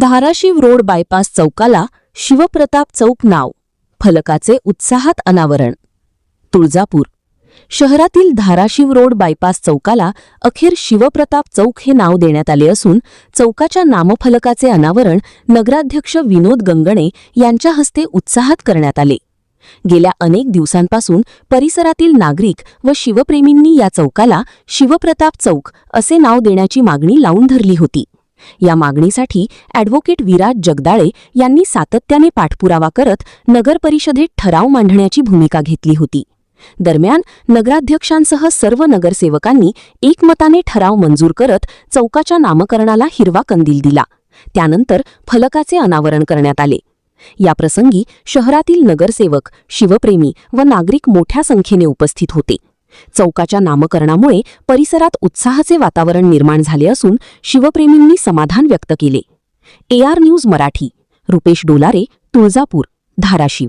Dharashiv road bypass चौकाला Shivpratap चौक नाव, फलकाचे उत्साहात अनावरण. तुळजापूर शहरातील धाराशिव रोड बायपास चौकाला अखेर शिवप्रताप चौक हे नाव देण्यात आले असून चौकाच्या नामफलकाचे अनावरण नगराध्यक्ष विनोद गंगणे यांच्या हस्ते उत्साहात करण्यात आले. गेल्या अनेक दिवसांपासून परिसरातील नागरिक व शिवप्रेमींनी या चौकाला शिवप्रताप चौक असे नाव देण्याची मागणी लावून धरली होती. या मागणीसाठी ॲडव्होकेट विराज जगदाळे यांनी सातत्याने पाठपुरावा करत नगर परिषदेत ठराव मांडण्याची भूमिका घेतली होती. दरम्यान नगराध्यक्षांसह सर्व नगरसेवकांनी एकमताने ठराव मंजूर करत चौकाच्या नामकरणाला हिरवा कंदील दिला. त्यानंतर फलकाचे अनावरण करण्यात आले. याप्रसंगी शहरातील नगरसेवक, शिवप्रेमी व नागरिक मोठ्या संख्येने उपस्थित होते. चौकाच्या नामकरणामुळे परिसरात उत्साहाचे वातावरण निर्माण झाले असून शिवप्रेमींनी समाधान व्यक्त केले. AR news Marathi, Rupesh Dolare, Tuljapur, Dharashiv.